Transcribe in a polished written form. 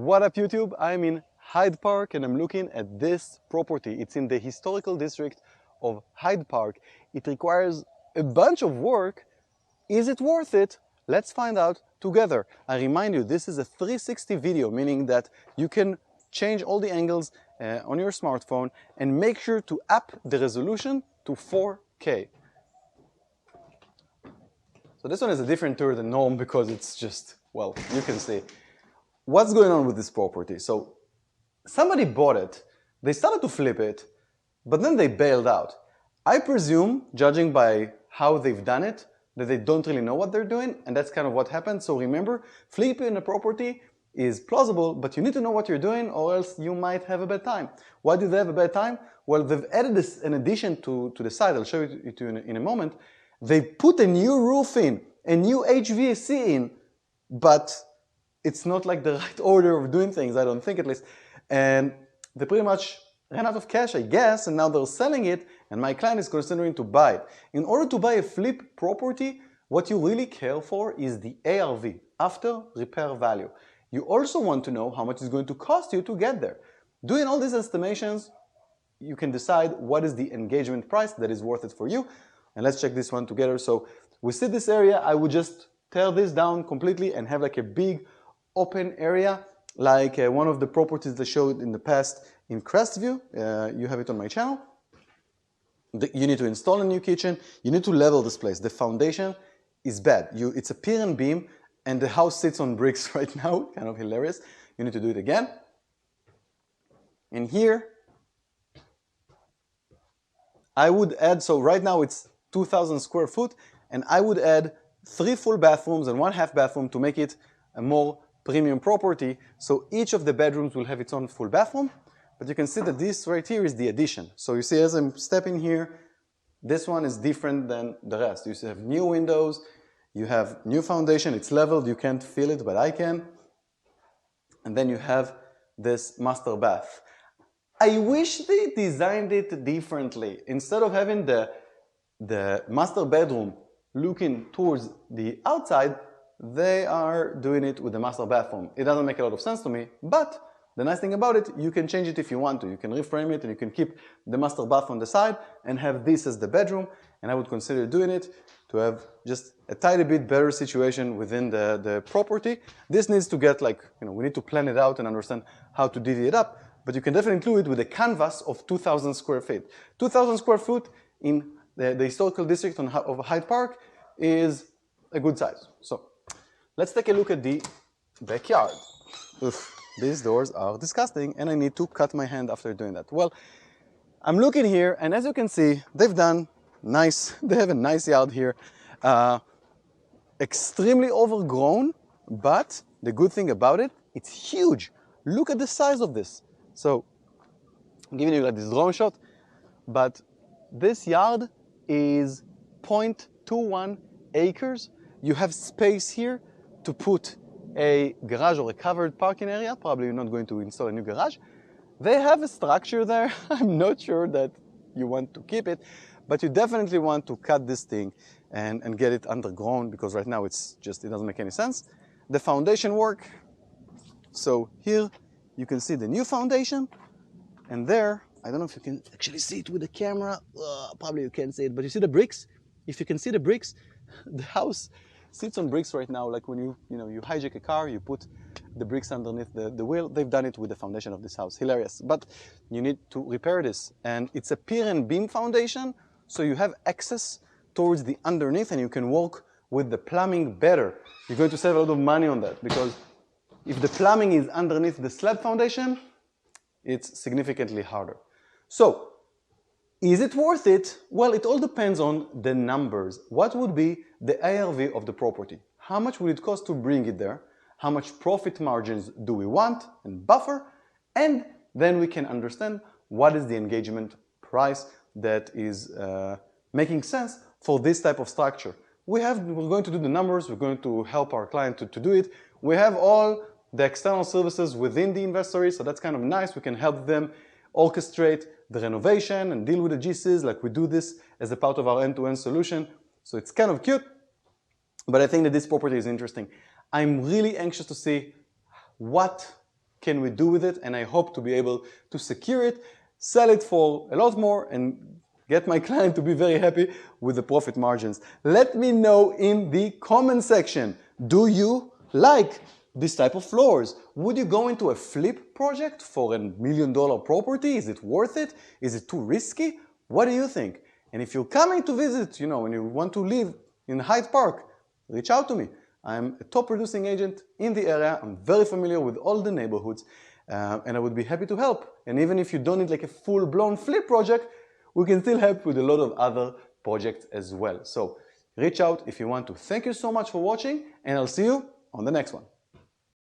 What up YouTube? I'm in Hyde Park and I'm looking at this property. It's in the historical district of Hyde Park. It requires a bunch of work. Is it worth it? Let's find out together. I remind you, this is a 360 video, meaning that you can change all the angles on your smartphone and make sure to up the resolution to 4K. So this one is a different tour than norm because it's just, well, you can see. What's going on with this property? So somebody bought it, they started to flip it, but then they bailed out. I presume, judging by how they've done it, that they don't really know what they're doing, and that's kind of what happened. So remember, flipping a property is plausible, but you need to know what you're doing or else you might have a bad time. Why do they have a bad time? Well, they've added this an addition to the side. I'll show it to you in a moment. They put a new roof in, a new HVAC in, but it's not like the right order of doing things, I don't think at least. And they pretty much ran out of cash, I guess, and now they're selling it, and my client is considering to buy it. In order to buy a flip property, what you really care for is the ARV, after repair value. You also want to know how much it's going to cost you to get there. Doing all these estimations, you can decide what is the engagement price that is worth it for you. And let's check this one together. So we see this area, I would just tear this down completely and have like a big open area, like one of the properties that showed in the past in Crestview. You have it on my channel. You need to install a new kitchen. You need to level this place. The foundation is bad. It's a pier and beam, and the house sits on bricks right now. Kind of hilarious. You need to do it again. And here, I would add, so right now it's 2,000 square foot, and I would add 3 full bathrooms and 1 half bathroom to make it a more premium property. So each of the bedrooms will have its own full bathroom, but you can see that this right here is the addition. So you see as I'm stepping here, this one is different than the rest. You have new windows, you have new foundation, it's leveled, you can't feel it, but I can. And then you have this master bath. I wish they designed it differently. Instead of having the master bedroom looking towards the outside, they are doing it with the master bathroom. It doesn't make a lot of sense to me, but the nice thing about it, you can change it if you want to. You can reframe it and you can keep the master bath on the side and have this as the bedroom, and I would consider doing it to have just a tiny bit better situation within the property. This needs to get like, we need to plan it out and understand how to divvy it up, but you can definitely include it with a canvas of 2,000 square feet. 2,000 square foot in the historical district of Hyde Park is a good size. So let's take a look at the backyard. Oof, these doors are disgusting and I need to cut my hand after doing that. Well, I'm looking here and as you can see, they've done nice, they have a nice yard here. Extremely overgrown, but the good thing about it, it's huge. Look at the size of this. So, I'm giving you like this drone shot, but this yard is 0.21 acres. You have space here to put a garage or a covered parking area. Probably you're not going to install a new garage. They have a structure there. I'm not sure that you want to keep it, but you definitely want to cut this thing and get it underground because right now it doesn't make any sense. The foundation work. So here you can see the new foundation, and there, I don't know if you can actually see it with the camera. Probably you can't see it, but you see the bricks? If you can see the bricks, the house sits on bricks right now. Like when you hijack a car, you put the bricks underneath the wheel. They've done it with the foundation of this house. Hilarious. But you need to repair this. And it's a pier and beam foundation, so you have access towards the underneath and you can work with the plumbing better. You're going to save a lot of money on that because if the plumbing is underneath the slab foundation, it's significantly harder. So, is it worth it? Well, it all depends on the numbers. What would be the ARV of the property? How much would it cost to bring it there? How much profit margins do we want and buffer? And then we can understand what is the engagement price that is making sense for this type of structure. We're going to do the numbers. We're going to help our client to do it. We have all the external services within the inventory, so that's kind of nice. We can help them orchestrate the renovation and deal with the GCs, like we do this as a part of our end-to-end solution. So it's kind of cute, but I think that this property is interesting. I'm really anxious to see what can we do with it, and I hope to be able to secure it, sell it for a lot more, and get my client to be very happy with the profit margins. Let me know in the comment section, do you like this type of floors? Would you go into a flip project for $1 million property? Is it worth it? Is it too risky? What do you think? And if you're coming to visit, and you want to live in Hyde Park, reach out to me. I'm a top producing agent in the area. I'm very familiar with all the neighborhoods, and I would be happy to help. And even if you don't need like a full-blown flip project, we can still help with a lot of other projects as well. So reach out if you want to. Thank you so much for watching, and I'll see you on the next one.